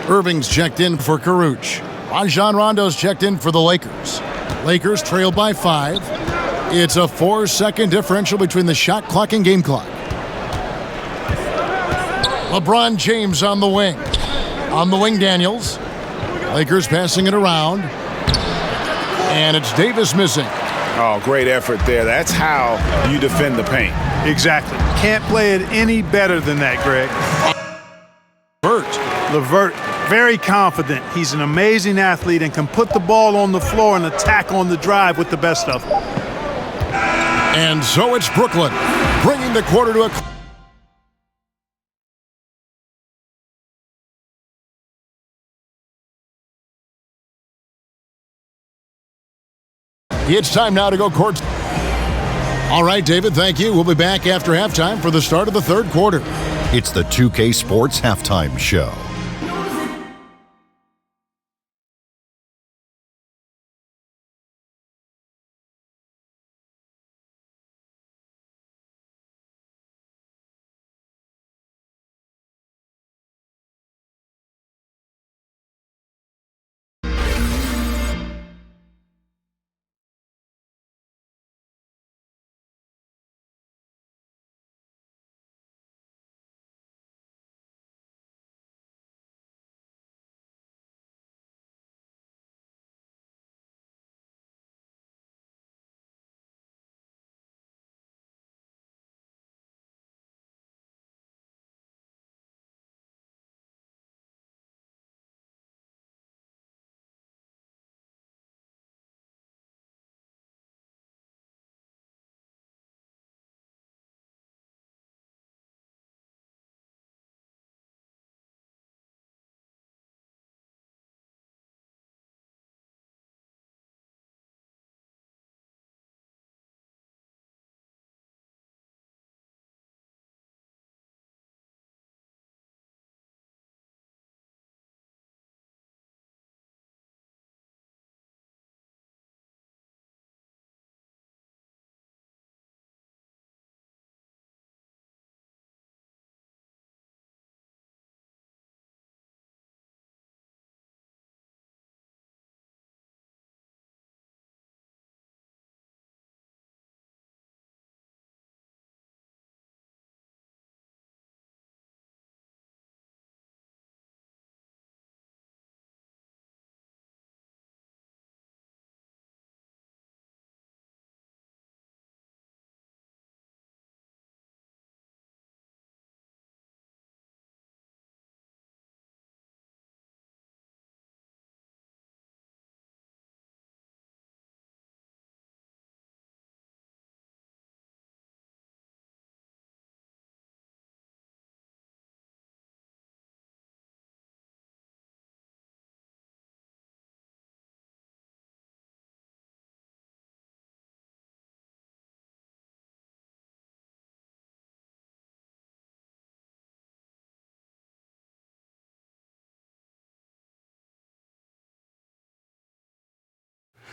Irving's checked in for Caruch. Rajon Rondo's checked in for the Lakers. Lakers trail by 5. It's a 4-second differential between the shot clock and game clock. LeBron James on the wing. On the wing, Daniels. Lakers passing it around. And it's Davis missing. Oh, great effort there. That's how you defend the paint. Exactly. Can't play it any better than that, Greg. LeVert, very confident. He's an amazing athlete and can put the ball on the floor and attack on the drive with the best of them. And so it's Brooklyn, bringing the quarter to a... It's time now to go court. All right, David, thank you. We'll be back after halftime for the start of the third quarter. It's the 2K Sports Halftime Show.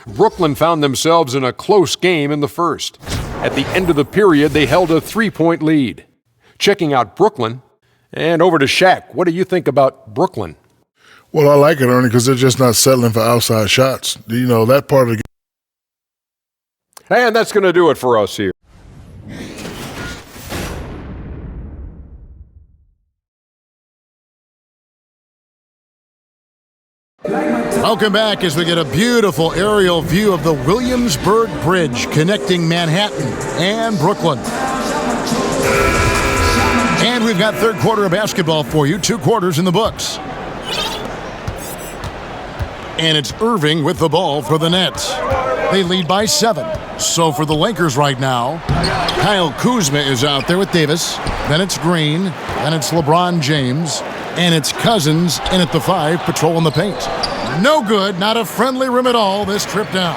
Brooklyn found themselves in a close game in the first. At the end of the period, they held a 3-point lead. Checking out Brooklyn, and over to Shaq. What do you think about Brooklyn? Well, I like it, Ernie, because they're just not settling for outside shots. You know, that part of the game. And that's going to do it for us here. Welcome back as we get a beautiful aerial view of the Williamsburg Bridge connecting Manhattan and Brooklyn. And we've got third quarter of basketball for you, 2 quarters in the books. And it's Irving with the ball for the Nets. They lead by 7. So for the Lakers right now, Kyle Kuzma is out there with Davis. Then it's Green. Then it's LeBron James. And it's Cousins in at the 5, patrolling the paint. No good, not a friendly rim at all this trip down.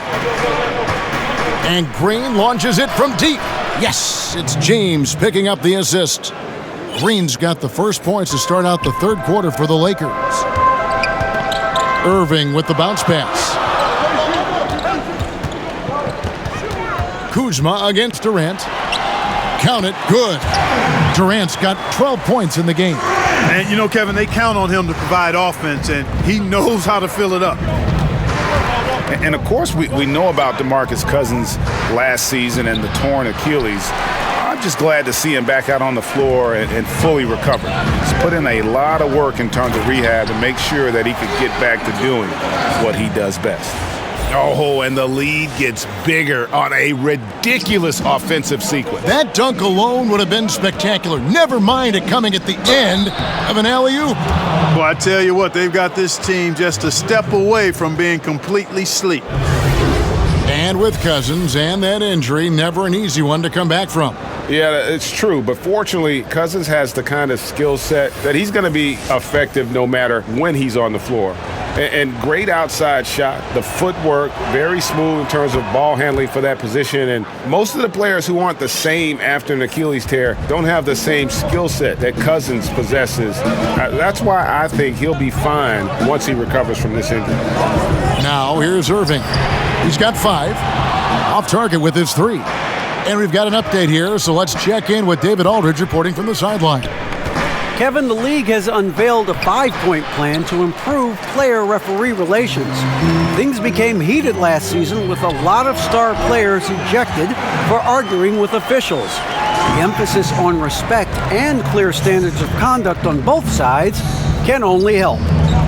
And Green launches it from deep. Yes, it's James picking up the assist. Green's got the first points to start out the third quarter for the Lakers. Irving with the bounce pass. Kuzma against Durant. Count it, good. Durant's got 12 points in the game. And, you know, Kevin, they count on him to provide offense, and he knows how to fill it up. And of course, we know about DeMarcus Cousins last season and the torn Achilles. I'm just glad to see him back out on the floor and fully recovered. He's put in a lot of work in terms of rehab to make sure that he could get back to doing what he does best. Oh, and the lead gets bigger on a ridiculous offensive sequence. That dunk alone would have been spectacular. Never mind it coming at the end of an alley-oop. Well, I tell you what, they've got this team just a step away from being completely asleep. And with Cousins and that injury, never an easy one to come back from. Yeah, it's true. But fortunately, Cousins has the kind of skill set that he's going to be effective no matter when he's on the floor. And great outside shot, the footwork, very smooth in terms of ball handling for that position. And most of the players who aren't the same after an Achilles tear don't have the same skill set that Cousins possesses. That's why I think he'll be fine once he recovers from this injury. Now here's Irving. He's got 5. Off target with his 3. And we've got an update here, so let's check in with David Aldridge reporting from the sideline. Kevin, the league has unveiled a 5-point plan to improve player-referee relations. Things became heated last season with a lot of star players ejected for arguing with officials. The emphasis on respect and clear standards of conduct on both sides can only help.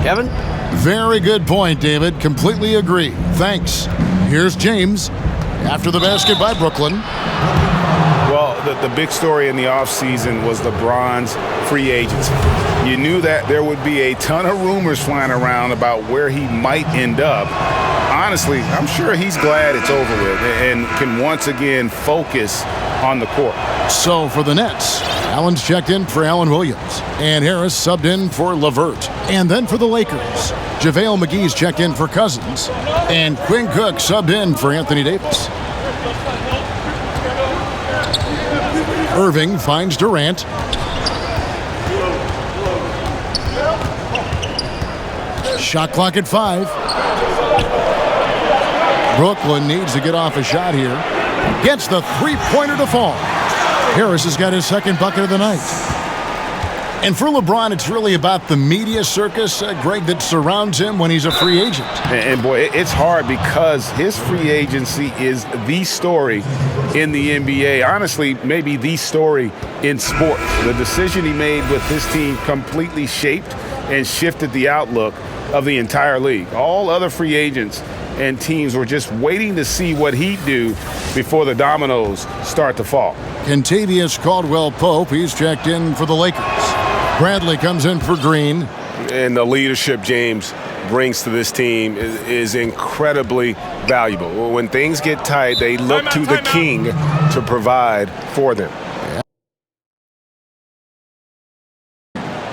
Kevin? Very good point, David. Completely agree. Thanks. Here's James after the basket by Brooklyn. Well, the big story in the offseason was LeBron's free agency. You knew that there would be a ton of rumors flying around about where he might end up. Honestly, I'm sure he's glad it's over with and can once again focus on the court. So for the Nets, Allen's checked in for Allen Williams, and Harris subbed in for LeVert. And then for the Lakers, JaVale McGee's checked in for Cousins, and Quinn Cook subbed in for Anthony Davis. Irving finds Durant. Shot clock at 5. Brooklyn needs to get off a shot here. Gets the three-pointer to fall. Harris has got his second bucket of the night. And for LeBron, it's really about the media circus, Greg, that surrounds him when he's a free agent. And boy, it's hard because his free agency is the story in the NBA. Honestly, maybe the story in sports. The decision he made with his team completely shaped and shifted the outlook of the entire league. All other free agents and teams were just waiting to see what he'd do before the dominoes start to fall. Kentavious Caldwell-Pope, he's checked in for the Lakers. Bradley comes in for Green. And the leadership James brings to this team is incredibly valuable. When things get tight, they look to the king to provide for them.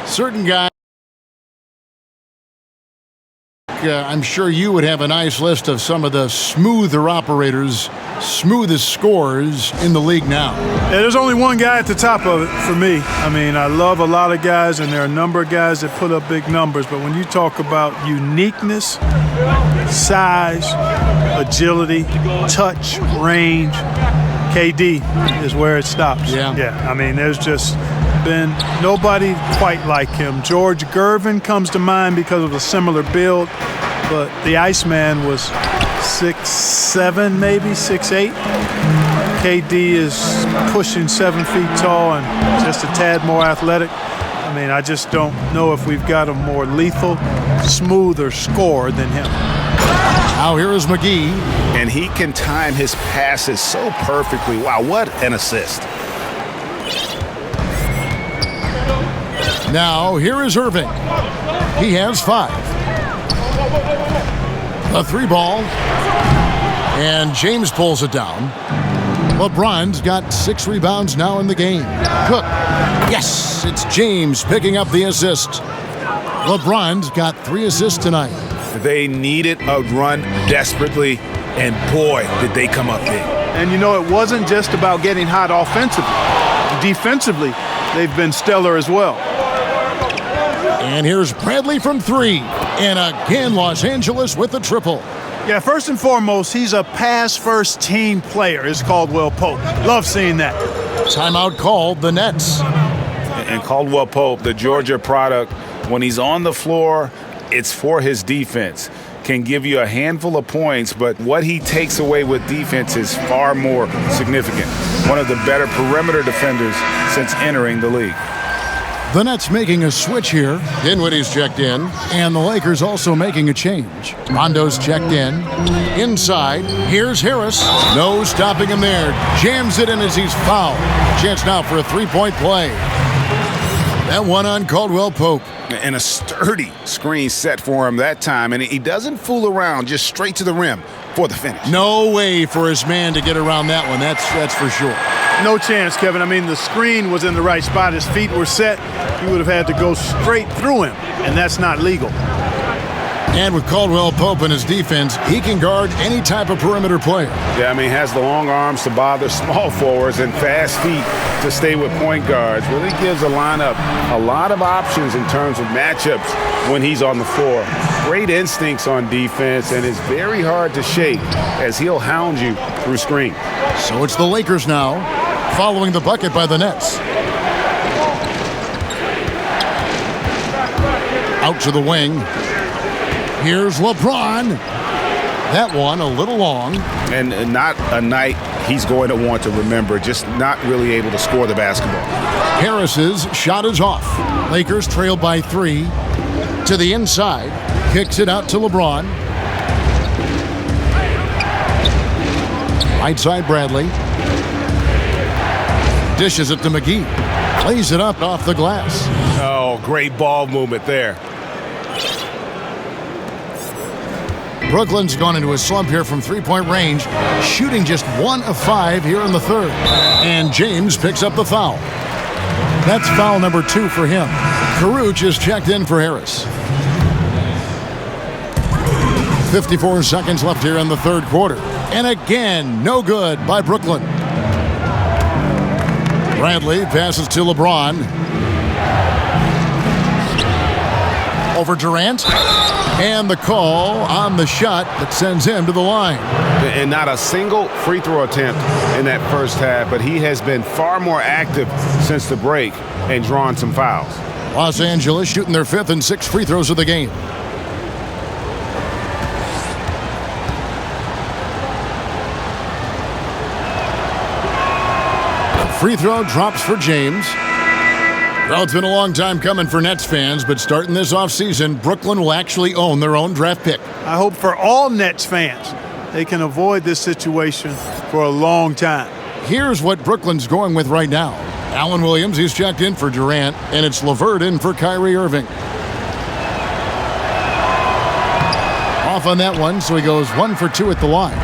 Certain guys, I'm sure you would have a nice list of some of the smoother operators, smoothest scorers in the league now. Yeah, there's only one guy at the top of it for me. I mean, I love a lot of guys, and there are a number of guys that put up big numbers, but when you talk about uniqueness, size, agility, touch, range, KD is where it stops. Yeah, I mean, there's just been nobody quite like him. George Gervin comes to mind because of a similar build, but the Iceman was 6'7", maybe 6'8". KD is pushing 7 feet tall and just a tad more athletic. I mean, I just don't know if we've got a more lethal, smoother scorer than him. Now here is McGee. And he can time his passes so perfectly. Wow, what an assist. Now here is Irving. He has 5. A 3-ball. And James pulls it down. LeBron's got 6 rebounds now in the game. Cook. Yes, it's James picking up the assist. LeBron's got 3 assists tonight. They needed a run desperately, and boy, did they come up big. And you know, it wasn't just about getting hot offensively. Defensively, they've been stellar as well. And here's Bradley from 3. And again, Los Angeles with the triple. Yeah, first and foremost, he's a pass-first team player, is Caldwell-Pope. Love seeing that. Timeout called the Nets. And Caldwell Pope, the Georgia product, when he's on the floor, it's for his defense. Can give you a handful of points, but what he takes away with defense is far more significant. One of the better perimeter defenders since entering the league. The Nets making a switch here. Dinwiddie's checked in, and the Lakers also making a change. Rondo's checked in. Inside, here's Harris. No stopping him there. Jams it in as he's fouled. Chance now for a three-point play. That one on Caldwell Pope. And a sturdy screen set for him that time, and he doesn't fool around, just straight to the rim for the finish. No way for his man to get around that one, that's for sure. No chance, Kevin. I mean, the screen was in the right spot. His feet were set. He would have had to go straight through him, and that's not legal. And with Caldwell Pope in his defense, he can guard any type of perimeter player. Yeah, I mean, has the long arms to bother small forwards and fast feet to stay with point guards. Really gives a lineup a lot of options in terms of matchups when he's on the floor. Great instincts on defense, and is very hard to shake as he'll hound you through screen. So it's the Lakers now, following the bucket by the Nets. Out to the wing. Here's LeBron. That one a little long. And not a night he's going to want to remember, just not really able to score the basketball. Harris's shot is off. Lakers trail by 3. To the inside. Kicks it out to LeBron. Right side Bradley. Dishes it to McGee. Plays it up off the glass. Oh, great ball movement there. Brooklyn's gone into a slump here from three-point range, shooting just 1 of 5 here in the third. And James picks up the foul. That's foul number 2 for him. Caruth is checked in for Harris. 54 seconds left here in the third quarter. And again, no good by Brooklyn. Bradley passes to LeBron. Over Durant. And the call on the shot that sends him to the line. And not a single free throw attempt in that first half, but he has been far more active since the break and drawn some fouls. Los Angeles shooting their 5th and 6th free throws of the game. Free throw drops for James. Well, it's been a long time coming for Nets fans, but starting this offseason, Brooklyn will actually own their own draft pick. I hope for all Nets fans they can avoid this situation for a long time. Here's what Brooklyn's going with right now. Allen Williams, he's checked in for Durant, and it's LeVert in for Kyrie Irving. Off on that one, so he goes 1 for 2 at the line.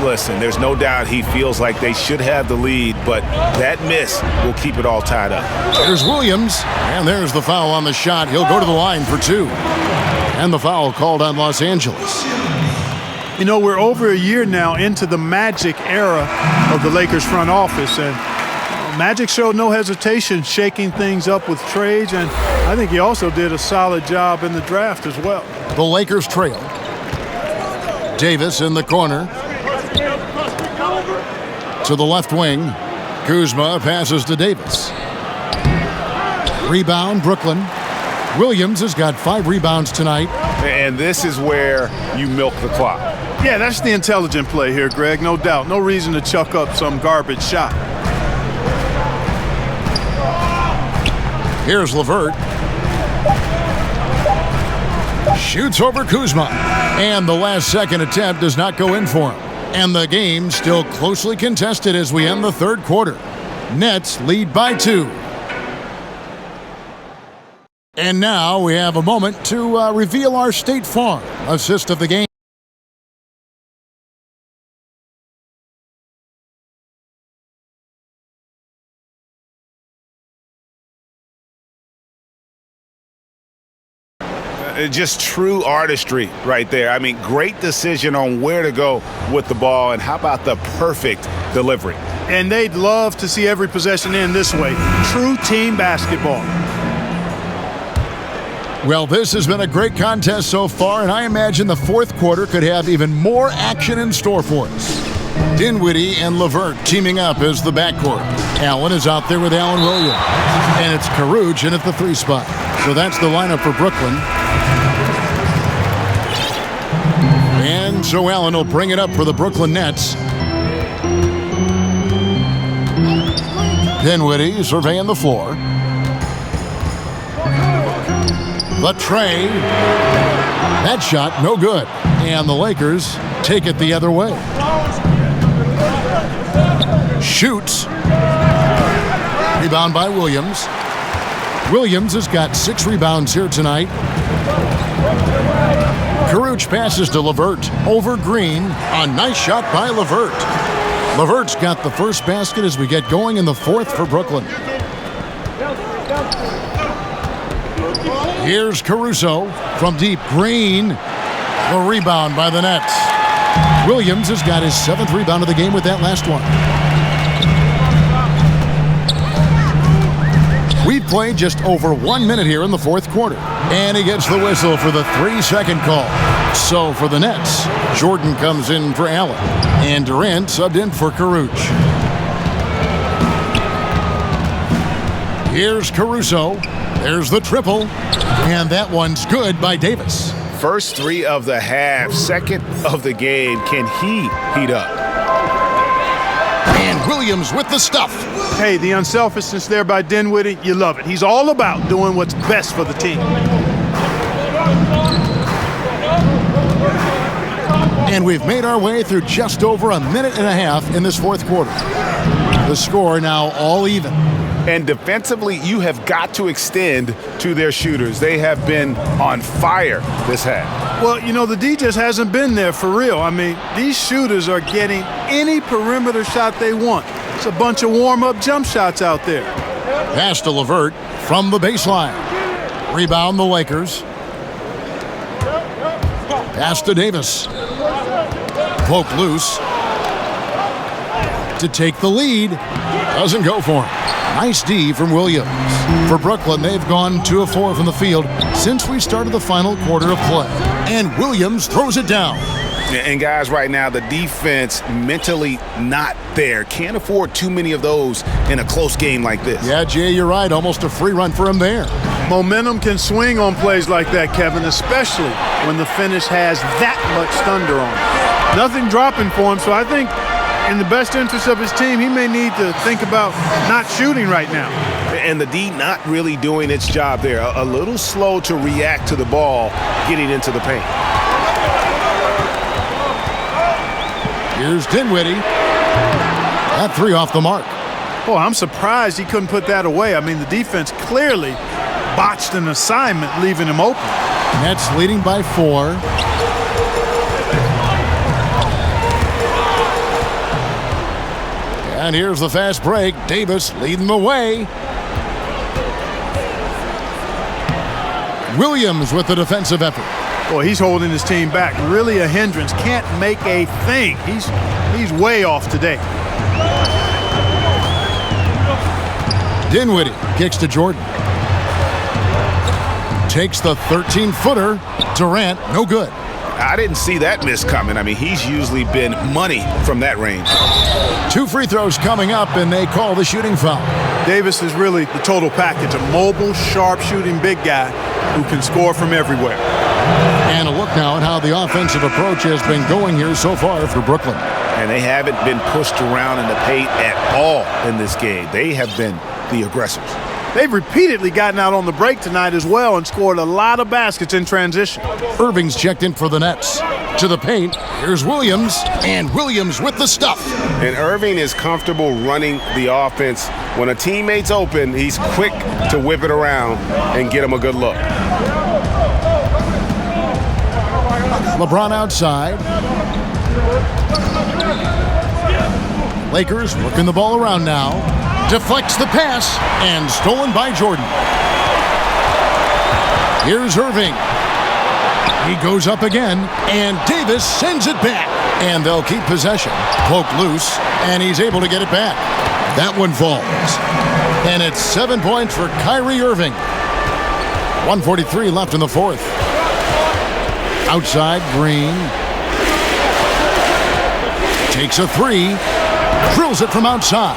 Listen, there's no doubt he feels like they should have the lead, but that miss will keep it all tied up. There's Williams, and there's the foul on the shot. He'll go to the line for 2. And the foul called on Los Angeles. You know, we're over a year now into the Magic era of the Lakers front office, and Magic showed no hesitation shaking things up with trades, and I think he also did a solid job in the draft as well. The Lakers trail. Davis in the corner. To the left wing. Kuzma passes to Davis. Rebound, Brooklyn. Williams has got 5 rebounds tonight. And this is where you milk the clock. Yeah, that's the intelligent play here, Greg, no doubt. No reason to chuck up some garbage shot. Here's LeVert. Shoots over Kuzma. And the last second attempt does not go in for him. And the game still closely contested as we end the third quarter. Nets lead by 2. And now we have a moment to reveal our State Farm assist of the game. Just true artistry right there. I mean, great decision on where to go with the ball, and how about the perfect delivery? And they'd love to see every possession end this way. True team basketball. Well, this has been a great contest so far, and I imagine the fourth quarter could have even more action in store for us. Dinwiddie and LeVert teaming up as the backcourt. Allen is out there with Alan Williams. And it's Caruge in at the 3 spot. So that's the lineup for Brooklyn. And so Allen will bring it up for the Brooklyn Nets. Dinwiddie surveying the floor. The tray. That shot, no good. And the Lakers take it the other way. Shoots. Rebound by Williams. Williams has got 6 rebounds here tonight. Caruge passes to LeVert over Green. A nice shot by LeVert. LeVert's got the first basket as we get going in the 4th for Brooklyn. Here's Caruso from deep. Green. The rebound by the Nets. Williams has got his 7th rebound of the game with that last one. We've played just over 1 minute here in the 4th quarter. And he gets the whistle for the 3-second call. So for the Nets, Jordan comes in for Allen. And Durant subbed in for Caruge. Here's Caruso. There's the triple. And that one's good by Davis. First 3 of the half, 2nd of the game. Can he heat up? And Williams with the stuff. Hey, the unselfishness there by Dinwiddie, you love it. He's all about doing what's best for the team. And we've made our way through just over a minute and a half in this 4th quarter. The score now all even. And defensively, you have got to extend to their shooters. They have been on fire this half. Well, you know, the D just hasn't been there for real. I mean, these shooters are getting any perimeter shot they want. It's a bunch of warm-up jump shots out there. Pass to LeVert from the baseline. Rebound the Lakers. Pass to Davis. Poke loose. To take the lead. Doesn't go for him. Nice D from Williams. For Brooklyn, they've gone 2 of 4 from the field since we started the final quarter of play. And Williams throws it down. And guys, right now, the defense mentally not there. Can't afford too many of those in a close game like this. Yeah, Jay, you're right. Almost a free run for him there. Momentum can swing on plays like that, Kevin, especially when the finish has that much thunder on it. Nothing dropping for him, so I think in the best interest of his team, he may need to think about not shooting right now. And the D not really doing its job there. A little slow to react to the ball getting into the paint. Here's Dinwiddie. That 3 off the mark. Oh, I'm surprised he couldn't put that away. I mean, the defense clearly botched an assignment, leaving him open. Nets leading by 4. And here's the fast break. Davis leading the way. Williams with the defensive effort. Boy, he's holding his team back. Really a hindrance. Can't make a thing. He's way off today. Dinwiddie kicks to Jordan. Takes the 13-footer. Durant, no good. I didn't see that miss coming. I mean, he's usually been money from that range. 2 free throws coming up, and they call the shooting foul. Davis is really the total package. A mobile, sharp-shooting big guy who can score from everywhere. And a look now at how the offensive approach has been going here so far for Brooklyn. And they haven't been pushed around in the paint at all in this game. They have been the aggressors. They've repeatedly gotten out on the break tonight as well and scored a lot of baskets in transition. Irving's checked in for the Nets. To the paint, here's Williams, and Williams with the stuff. And Irving is comfortable running the offense. When a teammate's open, he's quick to whip it around and get him a good look. LeBron outside. Lakers working the ball around now. Deflects the pass, and stolen by Jordan. Here's Irving. He goes up again, and Davis sends it back. And they'll keep possession. Poke loose, and he's able to get it back. That one falls. And it's 7 points for Kyrie Irving. 1:43 left in the 4th. Outside, Green. Takes a 3. Drills it from outside.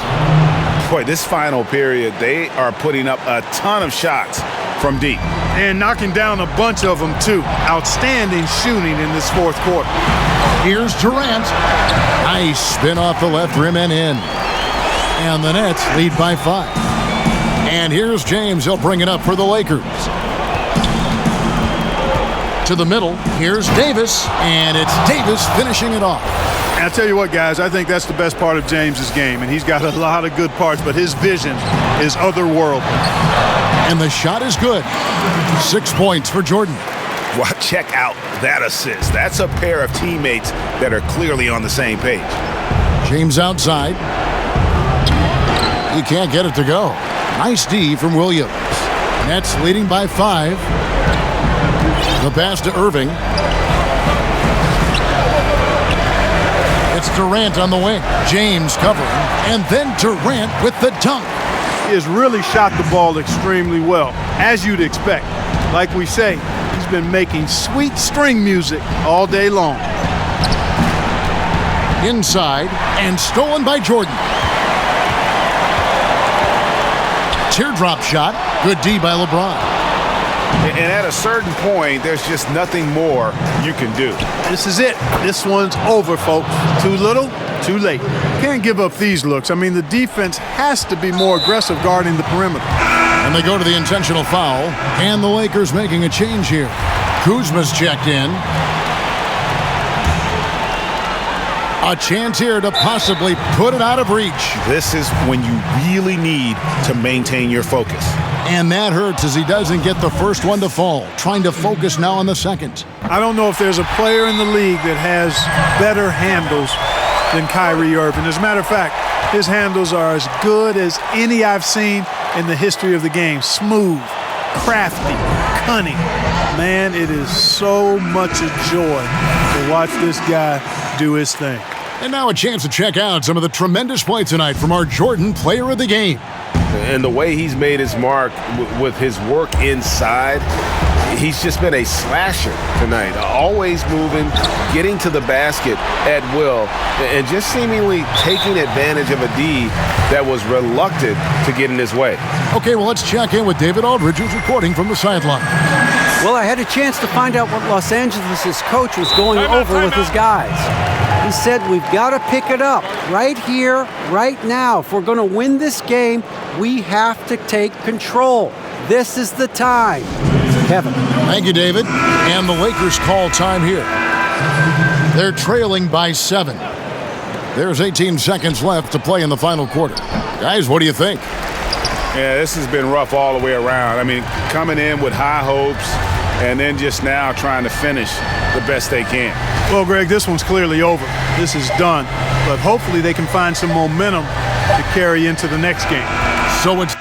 Boy, this final period, they are putting up a ton of shots from deep. And knocking down a bunch of them, too. Outstanding shooting in this fourth quarter. Here's Durant. Nice spin off the left rim and in. And the Nets lead by 5. And here's James. He'll bring it up for the Lakers. To the middle. Here's Davis. And it's Davis finishing it off. And I'll tell you what, guys, I think that's the best part of James's game. And he's got a lot of good parts, but his vision is otherworldly. And the shot is good. 6 points for Jordan. Well, check out that assist. That's a pair of teammates that are clearly on the same page. James outside. He can't get it to go. Nice D from Williams. Nets leading by 5. The pass to Irving. It's Durant on the wing. James covering. And then Durant with the dunk. He has really shot the ball extremely well, as you'd expect. Like we say, he's been making sweet string music all day long. Inside and stolen by Jordan. Teardrop shot. Good D by LeBron. And at a certain point, there's just nothing more you can do. This is it. This one's over, folks. Too little, too late. Can't give up these looks. I mean, the defense has to be more aggressive guarding the perimeter. And they go to the intentional foul. And the Lakers making a change here. Kuzma's checked in. A chance here to possibly put it out of reach. This is when you really need to maintain your focus. And that hurts as he doesn't get the first one to fall. Trying to focus now on the second. I don't know if there's a player in the league that has better handles than Kyrie Irving. As a matter of fact, his handles are as good as any I've seen in the history of the game. Smooth, crafty, cunning. Man, it is so much a joy to watch this guy do his thing. And now a chance to check out some of the tremendous play tonight from our Jordan Player of the Game. And the way he's made his mark with his work inside, he's just been a slasher tonight. Always moving, getting to the basket at will, and just seemingly taking advantage of a D that was reluctant to get in his way. Okay, well, let's check in with David Aldridge, who's reporting from the sideline. Well, I had a chance to find out what Los Angeles' coach was going over with his guys. He said, we've got to pick it up right here, right now. If we're going to win this game, we have to take control. This is the time. Kevin. Thank you, David. And the Lakers call time here. They're trailing by 7. There's 18 seconds left to play in the final quarter. Guys, what do you think? Yeah, this has been rough all the way around. I mean, coming in with high hopes and then just now trying to finish the best they can. Well, Greg, this one's clearly over. This is done. But hopefully they can find some momentum to carry into the next game. So it's